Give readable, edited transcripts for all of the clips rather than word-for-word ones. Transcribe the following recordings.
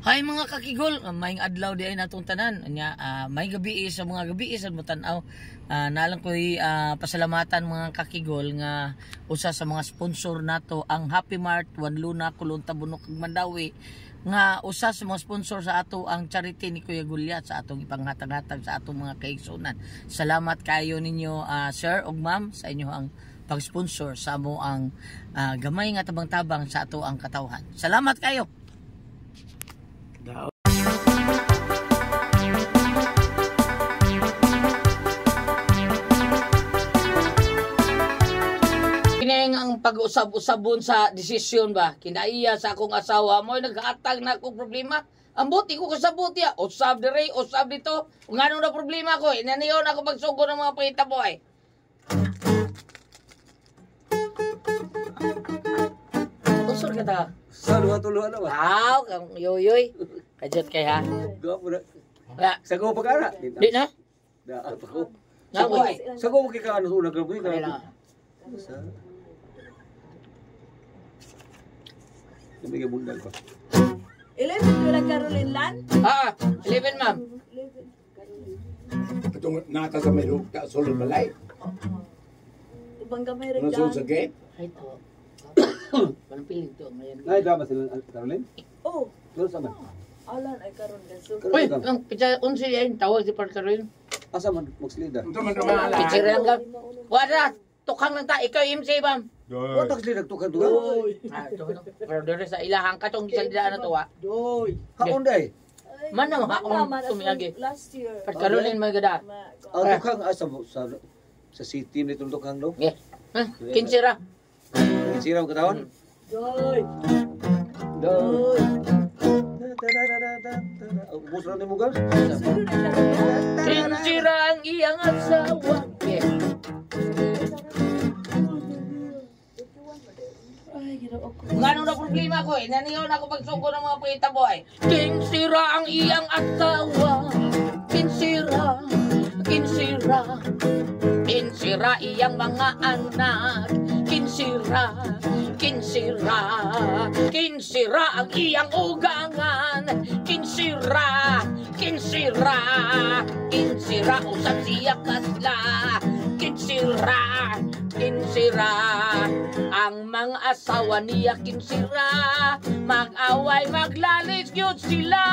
Hay mga kakigol, may adlaw di ay natong tanan. May gabi sa mga gabi sa mutanaw. Nalang ko'y pasalamatan mga kakigol nga usa sa mga sponsor nato ang Happy Mart, Juan Luna, Kulon Tabunok ug Mandawi. Nga usa sa mga sponsor sa ato ang charity ni Kuya Gulyat sa atong ipanghatag-hatag sa atong mga kaigsunan. Salamat kayo ninyo sir ug ma'am sa inyo ang pag-sponsor sa amo ang gamay nga tabang-tabang sa ato ang katawhan. Salamat kayo. Kining ang pag-usab-usabon sa desisyon ba kinaiya sa akong asawa mo naghatag na akong problema. Ang buti ko kasabot ya, usab dire, usab dito. Ngano na problema ko, inaniyon ako magsugo ng mga pangitabo ay. Usor ka ta. Sa luha-tuluhan na ba? Aw, kang yoyoy. Kajot kay ha. Gawa mo na. Wala. Sago pa ka na? Di na? Daat ako. Nakoy. Sago mo kika ano sa unang grabe ka. Kailangan. Kami ka bundag ko. 11 ko lang Caroline Lan? 11 ma'am. Itong nata sa may rukta, solid balay. Ibang kamay rin Ano sa gate? Ay to. Parang piling to. Ngayon. Naidama sila, Caroline? Oh, Doon sa man. alan ay karon gaso. Uy, ang pizza unsi yan. Tawag si Parkaroin. Asa man magslida? Ito man naman ala. Pizza rin lang. Wala. Tukang lang ta. Ikaw MC ma'am. Wa magslida tukan tuwa. Pero doon sa ilahang katong gisalidaan na to ha. Haon day. Manang haon tumiyagi. Last year. Parkaroin may gada. Ang tukang asa mo sa city nito tukang no. Yeah. Kinsira. Siraw katawan. Doy. Doy. Ubus ra nimo gas. Kinsira ang iyang asawa. Yeah. Ngano na problema ko eh. Naniyaw na ako pagsuko ng mga pangitabo ay. Kinsira ang iyang asawa. Kinsira. Kinsira. Kinsira iyang mga anak. Kinsira. Kinsira. Kinsira ang iyang ugangan. Kinsira. Kinsira. Kinsira usap siya kasla. Kinsira. Kinsira. Ang mga asawa niya kinsira. Mag-away, maglalis yun sila.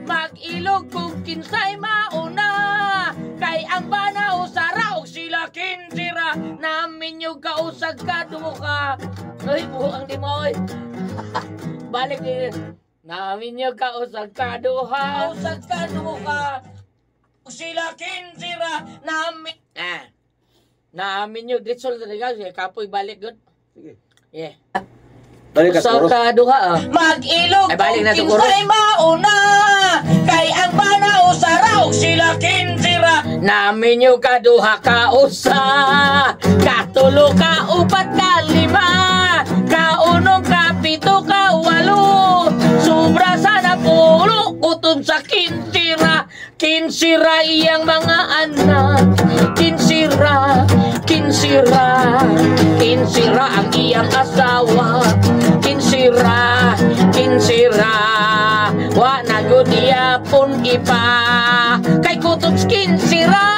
Mag-ilog kung kinsay mauna. Kay ang banaw sa raog sila kinsira. Namin yung kausag ka, ka. Ay, buhang di mo, oy. Balik din. Namin yung kausag ka, duha. Kausag ka, ka. Sila kinsira. Namin. Namin yung ditsol talaga. Kapoy balik good. Sige. Yeah. Balik ka Kausag ka, duha. Mag-ilog kung kinsay mauna. Kay ang banaw sa raog sila kinsira. Namin yung kaduha kausa. Katulo ka upat ka lima. Kaunong ka pito ka walo. Sobra sana pulo kutob sa kinsira. Kinsira iyang mga anak. Kinsira. Kinsira. Kinsira ang iyang asawa. Kinsira. Kinsira. Wa na gud iya pun ipa. Kay kutob sa kinsira.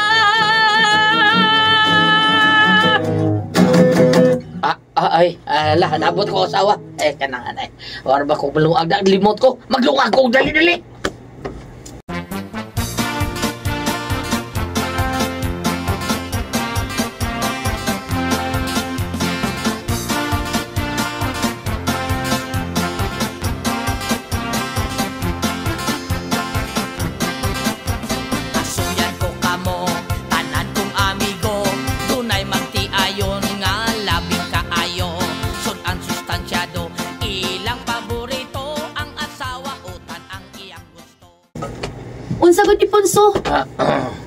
Nabot ko asawa. Kanangan ay. War ba ko maluag na limot ko? Maglungag ko dali-dali. Asuyan ko kamo, tanan kong amigo. Dunay magtiayon nga labing kaayo. Sudan sustansyado, ilang paborito. Ang asawa utan ang iyang gusto. Unsa gud ni Ponso?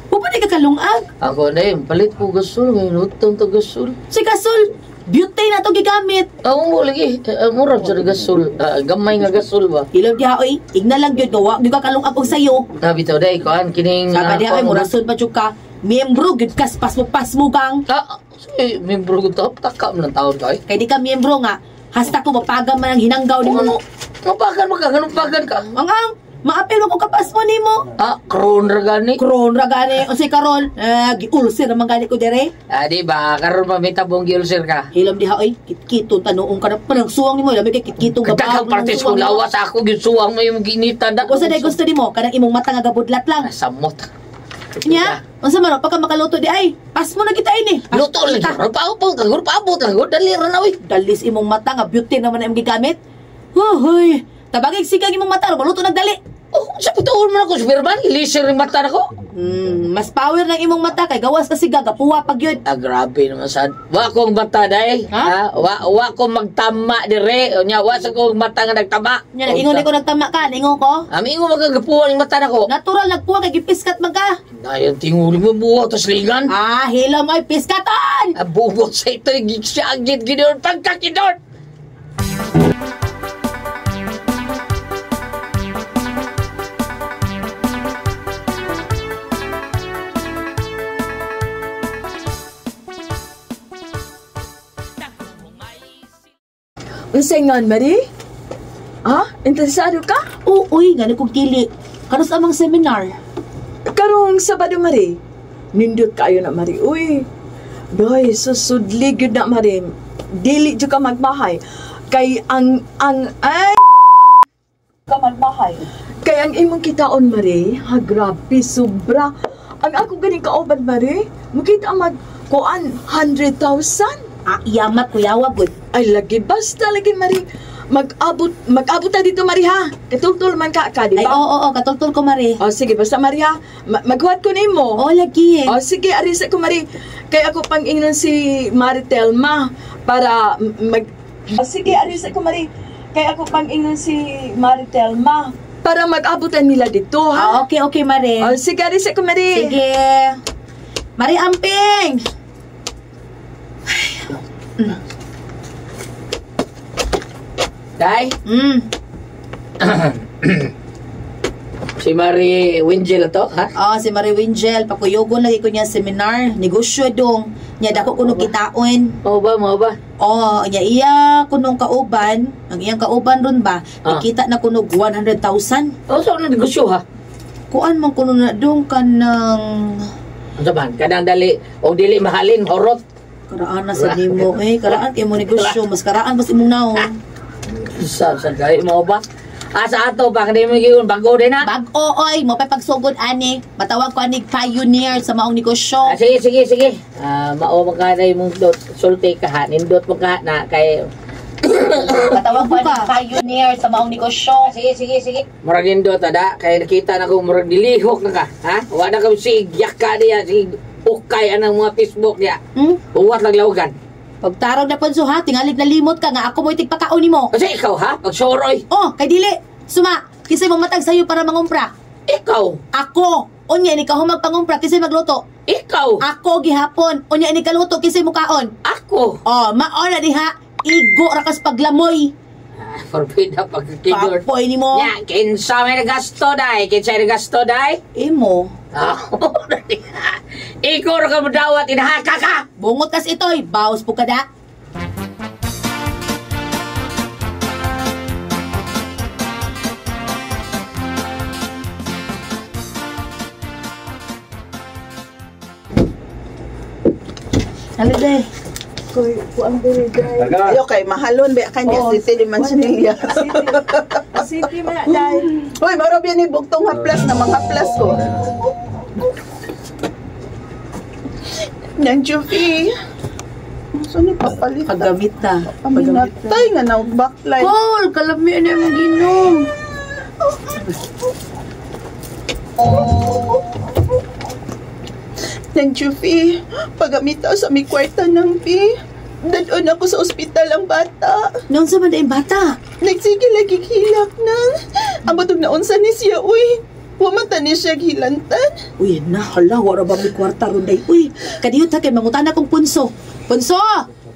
Upa di ka kalungag. Ako na yung palit ko gasol. Ngayon utang to gasol. Si Gasol, beauty na to gigamit. Ako mo lagi. Murag sa gasol. Gamay nga gasol ba? Ilaw diha oy, igna lang gyud gawa, gyud ka kalungag og sayo. Bitaw day ko kining Saka diha oy murasod pa jud ka. Miyembro gyud kas pasmo kang. Membro ko to. Takam ng taon ka eh. Kay di ka miyembro nga, hasta ko mapagam man ang hinanggaw nimo. Mapagan ka, ganun pagan ka. Ang maapil mo ko kapas mo nimo. Karon ra gani. Kron ra gani unsay karon? Giulsir naman gani ko dire. Di ba, karon mamitabong giulsir ka. Hilam diha oy, kitkito tanuong ka na parang suwang nimo, labi kay kitkitong Kadakang partes ko lawas ako gisuwang mo yung ginita da. Usa day gusto nimo kanang imong mata nga gabudlat lang. Samot. Nya, unsa man pagka makaluto di ay, pas mo na kita ini. Luto lagi. Paabot lang. Dali ra na oy. Dalis imong mata nga beauty naman ang gigamit. Hoy, tabagig sigang imong mata, maluto nagdali. Sa pituon mo na ko, Superman. Ilisir yung mata na ko. Mas power ng imong mata kay gawas kasi gagapuha pag yun. Grabe naman sad. Wa kong mata day. Ha? Wa kong magtama dire. Nya wa sa kong mata nga nagtama. Nya ingon ko nagtama ka, ingon ko. Ingon magagapuan yung mata na ko. Natural nagpuha kay gipiskat man ka. Dayon tinguli mo buo tas lingan. Hilam ay piskatan. Bugot sa ito gisyagit gidon pagkakidon. Unsay ngan, Mari? Interesado ka? Uy, nga kong kili. Kanos amang seminar? Karong Sabado, Mari. Nindot kayo na, Mari. Uy, doy, susudli gyud na, Mari. Dili jud ka magbahay. Kay ay ka magbahay. Kay ang imong kitaon, Mari, grabe, sobra. Ang ako ganing kaoban, Mari, makita mag kuan 100,000. Iyamat kuyawa gud. Ay, lagi, basta lagi, Mari. Mag-abot ta dito, Mari, ha? Katultul man ka, di Ay, ba? oo, katultul ko, Mari. Sige, basta, Mari, ha? Maghuwat ko nimo. Lagi. Sige, arisa ko, Mari. Kaya ako pang ingnon si Maritel, ma, para sige, arisa ko, Mari. Kaya ako pang ingnon si Maritel, ma, para mag-abutan nila dito, ha? Okay, Mari. Sige, arisa ko, Mari. Sige. Mari Amping! Day? Si Marie Wingel to, ha? Si Mari Wingel. Pakuyogon lagi ko niya seminar. Negosyo dong. Nya dako kuno kitaon. Mo ba? Nya iya kunong kauban. Ang iyang kauban ron ba? Nakita na kuno 100,000. Saan na negosyo, ha? Kuan man kuno na dong kanang... Ano ba? Kadang dali, o dili mahalin, horot. Karaan na sa nimo. Karaan kayo mo negosyo. Mas karaan mas imong naon. Saan kayo mo ba? Sa ato pa, kanina mo yung bago din, ha? Bag-o, oy. Mo pa pagsugod, ani. Matawag ko, ani, pioneer sa maong negosyo. Sige. Mao magkana yung sulti ka, ha? Nindot mo ka na kay... Matawag ko, ani, pioneer sa maong negosyo. Sige. Murag nindot, ada. Kaya nakita na ko, murag dilihok na ka, ha? Wala ka si Gyaka niya, si Ukay, anang mga Facebook niya. Uwat lang lawagan. Pagtarog na punso, ha? Tingalig na limot ka nga. Ako mo'y tigpakaon mo. Kasi ikaw, ha? Pagsoroy. Kay dili. Suma, kisay mo matag sa'yo para mangumpra. Ikaw. Ako. Unya, ni ka humagpangumpra, kisay magluto. Ikaw. Ako, gihapon. Unya, ni kaluto, kisay mo kaon. Ako. Maona diha. Igo rakas paglamoy. Forbida pagkakigor. Papoy ni mo. Nya, kinsa may nagasto, day? Imo. Ikaw ka madawat, inahaka ka. Bungot kas itoy. Bawas po kada. Haliday. Kuan diri, dai. Ayo kay mahalon ba kanya City di Mansinilla. City man, dai. Hoy, maro biya ni buktong haplas na mga haplas ko. Nang Jufi. Saan ni papalit? Paggamit na. Paminatay nga na backlight. Paul, kalami na yung ginom. Nang Jufi, pagamitaw sa mi kwarta ng Pi. Dadon ako sa ospital ang bata. Noon sa man yung bata. Nagsige lagi hilak nang. Ang batog na unsa ni siya, uy. Wamata ni siya hilantan. Uy, nahala, wala ba may kwarta ron day? Uy, kadiyot ha, kay mangutan akong punso. Punso!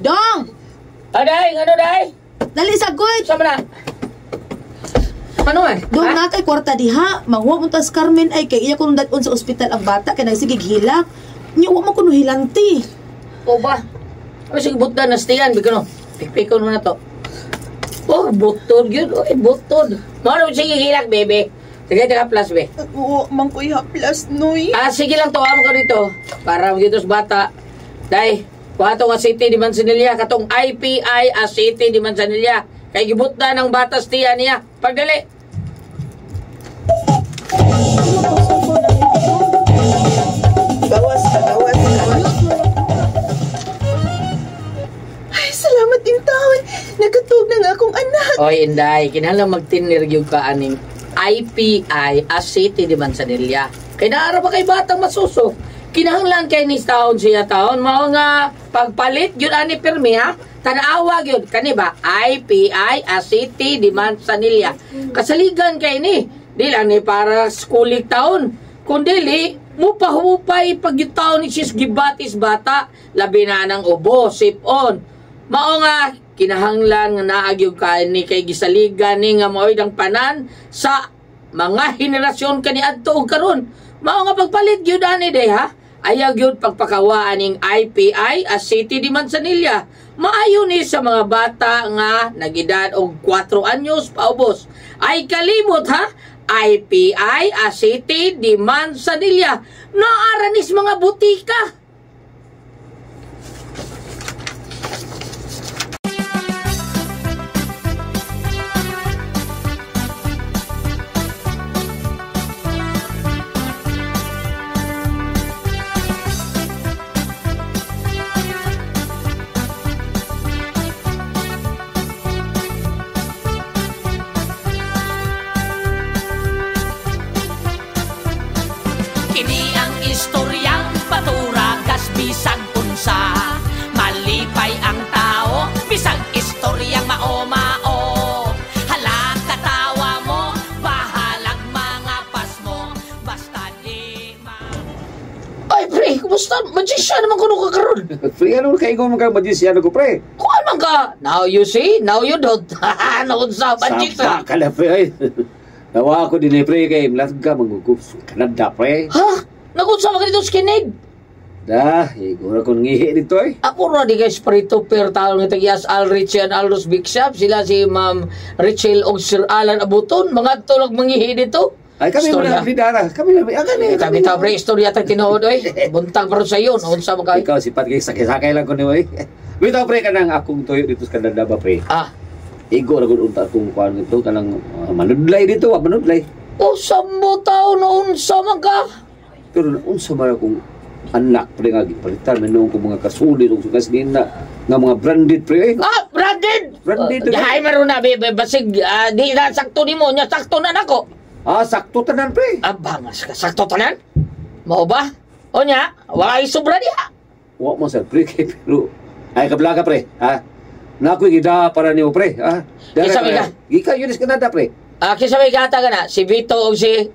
Dong! Day? Ano, day? Dali, sagot! Sama na. Ano man? Dong na kay kwarta diha, mangwa mo tas Carmen ay kay iya kunong dadon sa ospital ang bata kay nagsigig hilak. Nya wa man kuno hilanti. O ba? Ano sige butda na stiyan, bigano. Pikpikon mo na to. Oh, butod yun. Oy, butod. Mano, sige hilak, bebe. Sige, taga plus, be. Oo, man ko'y haplas, noy. Sige lang, tuwa mo ka dito. Para dito sa bata. Day, kuha to nga City di Manzanilla. Katong IPI City di Manzanilla. Kay gibut na ng batas tiya niya. Pagdali. Gawas. Ay, salamat din taon. Nagkatug na nga akong anak. Oy, Inday, kinahanglan magtinirgyog ka aning IPI City di Manzanilla. Kay naara ba kay batang masuso? Kinahanglan kay ni taon siya taon. Mao nga pagpalit yun ani pirmi ha. Tanawag yun. Kani ba? IPI City di Manzanilla. Kasaligan kay ni. Di lang ni para skulik taon. Kundili, mupahupay pag yung taon ni sis gibatis bata. Labi na ng ubo, sip-on. Mao nga, kinahanglan nga naagyog ka ni kay gisaligan ni nga maoy ng panan sa mga henerasyon kani adto og karon. Mao nga pagpalit gyud ani day ha. Ayaw gyud pagpakawaan ning IPI City di Manzanilla. Maayo ni sa mga bata nga nagedad og 4 anyos paubos. Ay kalimot ha. IPI City di Manzanilla. Naaranis mga butika. Kini ang istoryang patura kas bisag unsa. Malipay ang tao, bisag istoryang mao-mao. Hala katawa mo, bahalag mga pasmo, basta di ma... Ay pre, kumusta? Magician naman kuno ka karon. Pre, ano kay ko magka-magician ko, pre? Kuan man ka. Now you see, now you don't. Naunsa magic Sapa sa. ka na, pre, ay. Nawa ako din, pre, kay Mlasga, mag-gugups. Kanada, pre. Ha? Nagunsa man ka dito skinhead? Dah, igura ko ngihi dito, eh. Ako na di guys parito per tao ng tagias Al Richie and Aldos Big Shop. Sila si Ma'am Richel o Sir Alan Abuton. Mga tulog manghihi dito. Ay, kami Istorya. na lidara. Kami na, Kami ta pre istorya tag tinuod oy. Buntag pero sa iyo, unsa man kay? Ikaw, sipat kay sakay-sakay lang ko ni, eh. Bitaw, pre, kanang akong tuyo dito sa Kanada ba, pre. Igo na kung unta akong kuhan dito, kanang manudlay dito, manudlay. O sambo taon na unsa man ka? Pero unsa man akong anak, pre, nga gipalitan, minong ko mga kasulid, o sukas na, nga mga branded, pre, eh. Branded. Branded. Hay maron na be basig di na sakto nimo nya sakto na nako. Sakto tanan, pre. Abangas ka sakto tanan? Mao ba? O nya, wala sobra diha. Wa mo sa pre, kay pero, ay kablaga, pre, ha? Nakoy gida para niyo, pre, ha? Kisa may ka? Ika yun is Kanada, pre. Kisa may gata ka na si Vito o si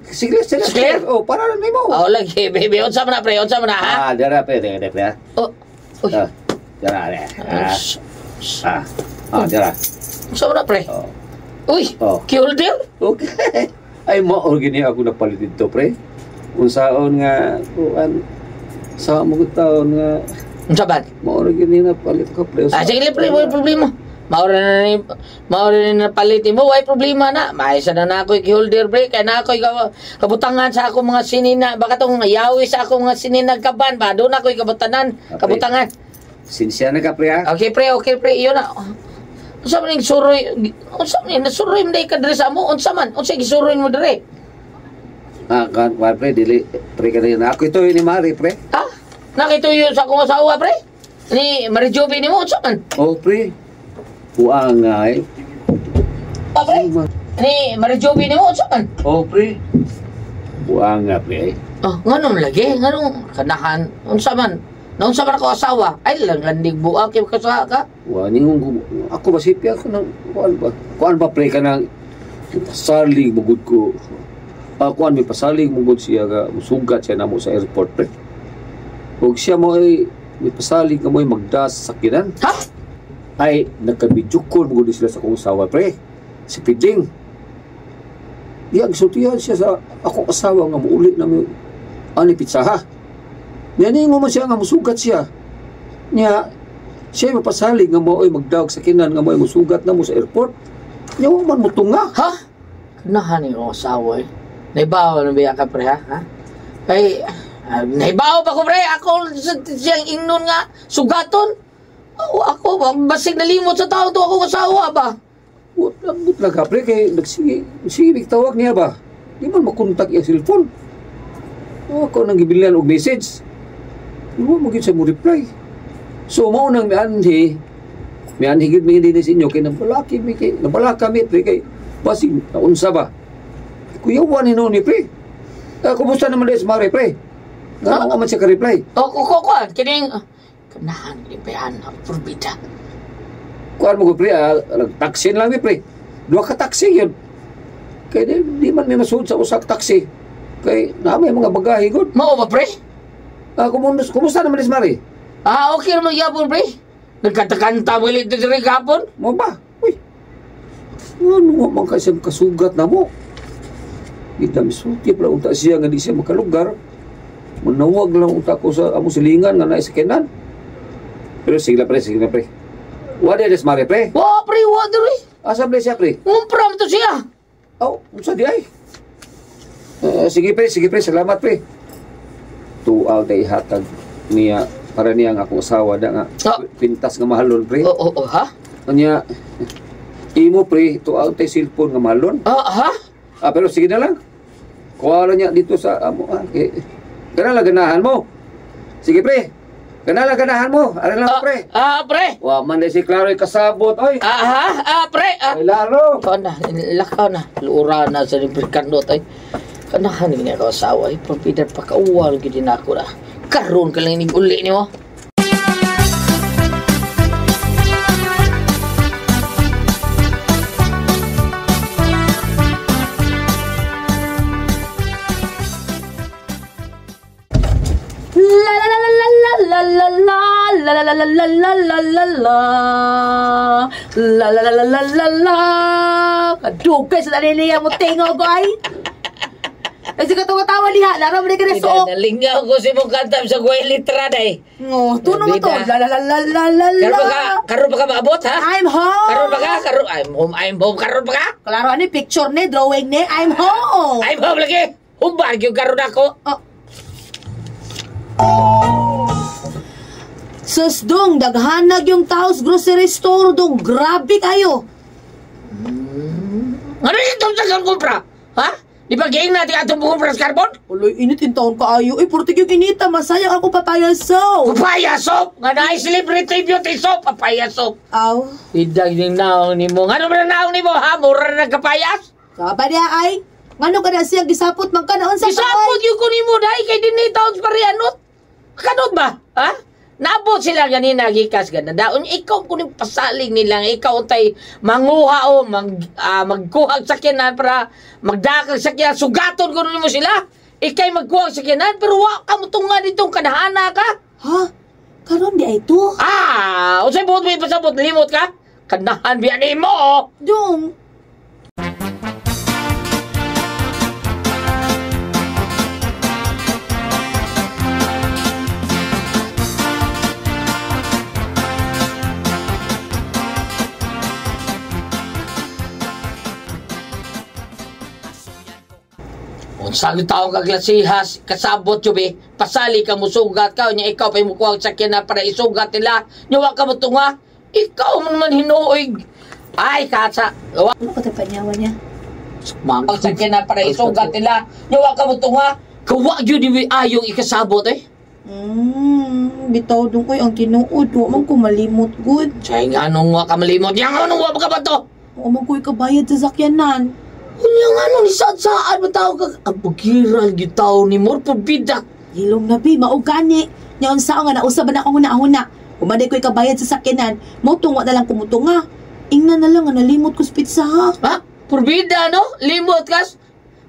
Sige, Claire? Oh, para na mo. lagi baby unsa man na pre unsa man na ha? Dara, pre, pre, ha? Oh. Uy. Dara, dara. Unsa man na pre? Oh. Uy. Oh. Kill deal? Okay. Ay, gini ako napalit dito, pre. Unsaon nga, kuan, sa mga taon nga, Unsa ba? gini napalit ko, pre. Sige pre, wala problema. Maura na palit mo, why problema na. Maisa na ako'y holder break, kaya na ako'y kabutangan sa ako mga sinina. Baka itong yawi sa ako mga sininag kaban ba? Doon ako'y kabutangan. Sinsya na ka, pre, ha? Okay pre, iyon na. Unsa man yung suroy, nasuroy mo dahil kadresa mo, unsa man, unsa yung suroy mo dere? Kan, pre, dili, pre, kanina. Ako ito ni Mari, pre. Ha? Nakituyo sa akong asawa pre? Ni Marijobi ni mo, unsa man? Oh, pre. Puangay. Pre? Ni Marijobi ni mo, unsa man? Oh, pre. Puanga, pre. Nganong lagi? Nganong kanahan? Unsa man? Naunsa man ako asawa? Ay lang landig buak yung kasaha ka. Ningong ako masipi ako ng kuan ba pre ka ng pasalig bugod ko. Kuan may pasalig bugod siya ga musugat siya namo sa airport, pre. Ug siya mo ay may pasalig ka mo ay magdas sa sakinan. Ha? Ay nagkabidyukon bugod sila sa kong asawa, pre. Si Piding. Diya sultihan siya sa akong asawa nga muuli na may ani pitsaha. Niyaningo man siya nga musugat siya. Niya, Siya mapasalig nga mo ay magdawag sa kinan nga mo ay musugat na mo sa airport. Nya wa man mo tunga. Ha? Kanahan ni ko asawa eh. Naibaw na biya ka pre ha? Kay naibaw pa ko pre, ako siyang ingnon nga sugaton. Ako basig nalimot sa tao to ako asawa ba? Wala na ka pre kay sige tawag niya ba? Di man makontak yung cellphone. Ako nang gibilian og message. Ano mo gid sa mo reply. So mao nang mianhi gid mi din sa inyo kay nabalaki mi kay nabalaka mi pre kay basig naunsa ba? Kuyawan ni no ni pre. Kumusta naman des mare pre? Nga man siya ka-reply. Kuan kining kanahan ni bayan ang forbida. Kuan mo ko pre, taxi lang mi pre. Duha ka taxi yun. Kay di man may masud sa usak taxi. Kay naamay mga bagahe gud. Mao ba pre? Kumusta naman des mare? Okay naman yapon pre. Nagkanta-kanta mo ulit dito rin kapon. Mo ba? Uy. Ano man kasi kasugat na mo? Kita misulti pala unta siya nga di siya makalugar. Manawag lang unta ko sa amo silingan nga naay sakinan. Pero sige na pre. Wala des mare pre. Wa pre, wa diri. Asa pre siya pre? Umpram to siya. Unsa di ay? Sige pre, salamat pre. Tuaw tay hatag niya para niya nga akong asawa da nga pintas nga mahalon pre. Ha? Kanya imo pre tuaw tay cellphone nga mahalon. Ha? Pero sige na lang. Kuha niya dito sa amo Ganala ganahan mo. Sige pre. Ganala ganahan mo. Ano lang pre? Pre. Wa man si Claro kasabot oy. Pre. Ay laro. Lakaw na. Luura na sa nibrikandot ay. Kanahan ni ako asawa ay pagpidar pa kauwal gid na ako na. Karon ka lang ning uli ni mo. Kadugay sa daliliya mo tingog ay. Kasi katawa-tawa diha, laro mo ka na suok. Nalingaw ko si mong kanta sa guay litra day. Tuno mo to. Karon pa ka maabot ha? I'm home. I'm home. Karon pa ka? Klaro ani picture ni, drawing ni, I'm home. I'm home lagi. Humbag yung karon ako. Sus dong, daghanag yung taos grocery store dong. Grabe kayo. Ano yung itong tagang kumpra? Ha? Di ba gaing natin atong kumpra sa carbon? Uloy, init yung taon kaayo. Purtig yung inita, masayang ako papaya soap. Papaya soap? Nga na celebrity beauty soap, papaya soap. Aw. Idag yung naong ni mo. Ano ba na naong ni mo ha? Mura na nagkapayas? Saba niya ay. Ngano ka na siyang gisapot magkanaon sa Gisapot yung kunin mo dahil kay din ni taon sa parianot. Kanot ba? Ha? Nabot sila ganina gikas ganda daon ikaw kuning pasaling nilang ikaw tay manguha o magkuha sa sakyanan para magdakag sakyanan sugaton kuno nimo sila ikay magkuha sa sakyanan pero wa ka mutunga ditong kanahana ka ha karon di ay to unsay buot mo ipasabot limot ka kanahan biya nimo dong. Unsa taong kaglasihas, kasabot yo be, pasali ka musugat ka, nya ikaw pay mukuha sa sakyanan para isugat nila. Nya wa ka mutunga. Ikaw man hinuoy. Ay katsa. Ano ka panyawa niya? Mamang sakyanan para isugat nila. Nya wa ka mutunga. Kawa gyud di ayong ikasabot eh. Bitaw dong koy ang tinuod, wa man ko malimot good. Say nga anong wa ka malimot? Yang anong wa ka ba to? Wa man koy kabayad sa sakyanan. Unya nga ano ni saad-saad ba tao ka? Ang pagiral gitaw ni Mor pabida. Hilong na bi, maugani. Nya unsa nga nausab na akong huna-huna. Umaday ko'y kabayad sa sakyanan. Motong wa na lang kumutunga. Ingna na lang nga nalimot ko sa pizza ha. Ha? Pabida no? Limot kas?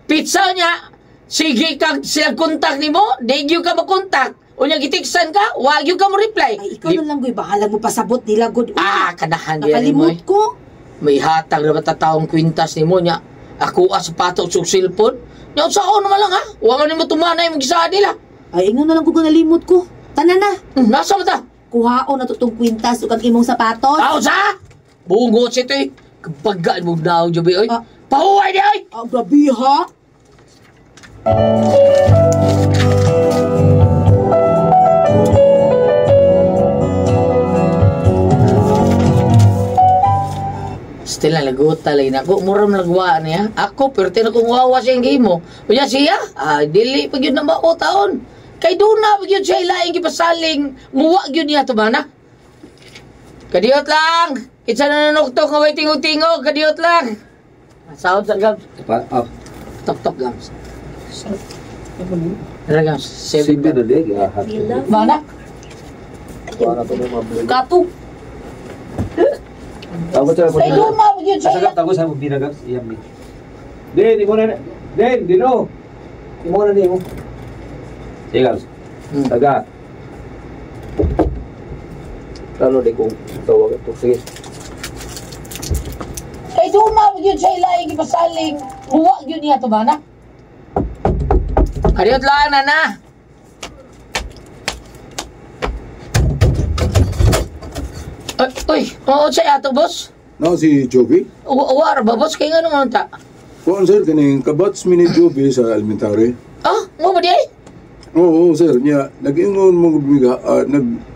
Pizza niya. Sige kag sila kontak ni mo. Digyo ka makontak. Unya gitiksan ka, wag yung ka mo reply. Ay, ikaw na lang ko'y bahala mo pasabot nila good. Kanahan yan ni mo. Nakalimot ko. May hatag na matataong kwintas ni mo niya. Ako patok sa cellphone. Nya saan naman lang ha? Wa man mo tumanay mo gisaad nila. Ay, ingno na lang ko nalimot ko. Tanan na. Nasa ba ta? kuhaon na tutong kwintas ug ang imong sapatos. Tao sa? Bungot ito eh. Kabagaan mo daw, Joby, oy. Ah. Pahuway di, oy! Gabi ha? Still na lagot talay na ako. Muram lagwa niya. Ako, pero tinakong wawa siyang game mo. Kaya siya, dili pag yun na mao taon. Kay doon na pag yun siya ilaing kipasaling. Muwa yun niya ito ba na? Kadiyot lang! Kitsa na nanuktok nga may tingog-tingog. Kadiyot lang! Sound sa gam. Tok-tok lang. Ano gam? Simple na din. Mana? Para pa may mabuli. Kato! Tawag sa Kay doon na pag yun siya Asagap tago sa binagap. Iyam ni. Den, imo na. Den, dino. Imo na ni mo. Sige, Gams. Taga. Lalo di kong tawag ito. Sige. Kay doon na pag yun siya ilaing kipasaling. Muwa yun niya ito ba na? Kadiyot lang na na! Uy, oo siya ato, boss. Na si Joby? War ba, boss? Kaya nga naman ta. Kuan sir, kaning kabats mi ni Joby sa elementary. Ah, mo ba di ay? Oo, sir, niya, nag-ingon mo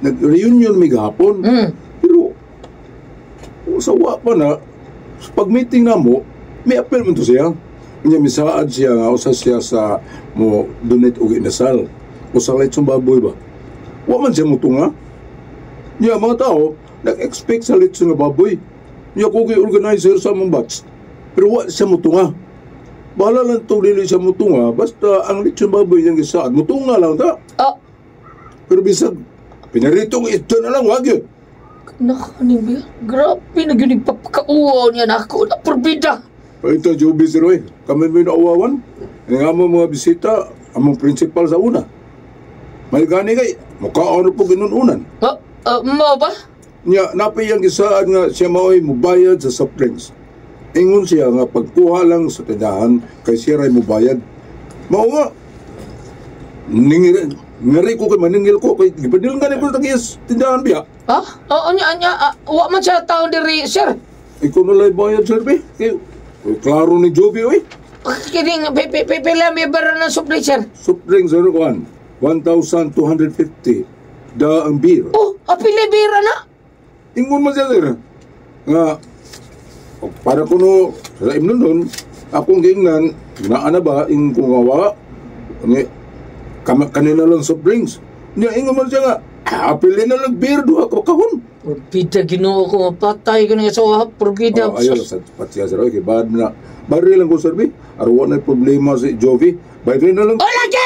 nag-reunion mi gahapon. Pero, usawa pa na, sa pag-meeting na mo, may apel man to siya. Niya, misaad siya nga, usa siya sa mo donate og inasal. O sa lechong baboy ba? Wa man siya mo tunga. Niya, mga tao, nag-expect sa lechong nga baboy. Niya, ko kay organizer sa mong batch. Pero wa siya mo tunga. Bahala lang itong dili siya mo tunga, basta ang lechong baboy niyang isaad, mo tunga lang ta. Oh, Pero bisag, pinaritong ito na lang, wag yun. nakanibi. Grabe, nagyunig papakauwaw niya na ako. Napurbida. Ito, Joby Sir, kami may nauwawan. Nga mo mga bisita, among principal sa una. May gani kay, mukhaan po ginununan. Mo ba? Nya, napay ang isaad nga siya mao'y mubayad sa soft drinks. Ingon siya nga pagkuha lang sa tindahan kay siya ray mubayad. Mao nga, ngari ko kay maningil ko kay gipadil nga ni ko tagis tindahan biya. Ha? Oo niya. Wa man siya taon diri, sir. Ikaw na lay bayad sir be. Kay klaro ni Joby oy. Kining, pila may bara ng supply, sir. Soft drinks sir 1,250 da ang beer. Oh, apili bira na. Ingon man siya sir. Nga para kuno sa imnon nun, akong giingnan, naa na ba, ing kung awa, kanina lang soft drinks. Niya, ingon man siya nga, apilin na lang beer, duha ka kahon. Purbida, ginoo ko, patay ko na sa purbida. Ayaw lang sa patiya sir, okay, bad na. Bari lang ko sir, arawan na problema si Jovi, bari na lang. Ulagi!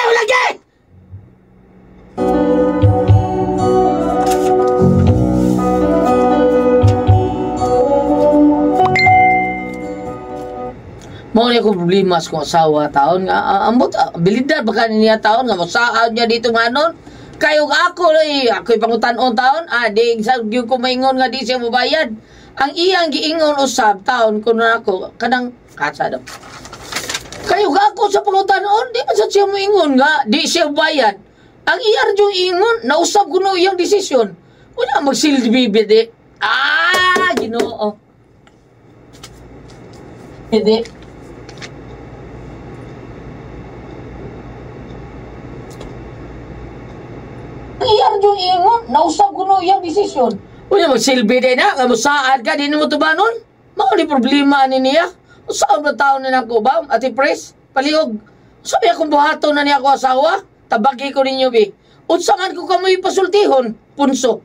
Mao ni akong problema sa kong asawa taon nga ambot abilidad baka niya taon nga masaad niya dito nganon kayo ako ako'y pangutan-on taon di sa gyud ko maingon nga di siya mobayad ang iyang giingon usab taon kuno ako kanang katsa daw kayo ako sa pangutan-on di man sa siya moingon nga di siya bayad ang iyang yung ingon nausab kuno iyang desisyon wala magsilbi di Ginoo hindi. Iyan yung ingon, nausap ko no iyang desisyon. Unya magsilbi din na, nga musaad ka, di mo tubanon. Mauli problema ni niya. Usaab na taon na nako ba, ati pres, palihog. Sabi akong buhaton na niya ako asawa, tabagi ko ninyo bi. Unsangan ko kamoy pasultihon, punso.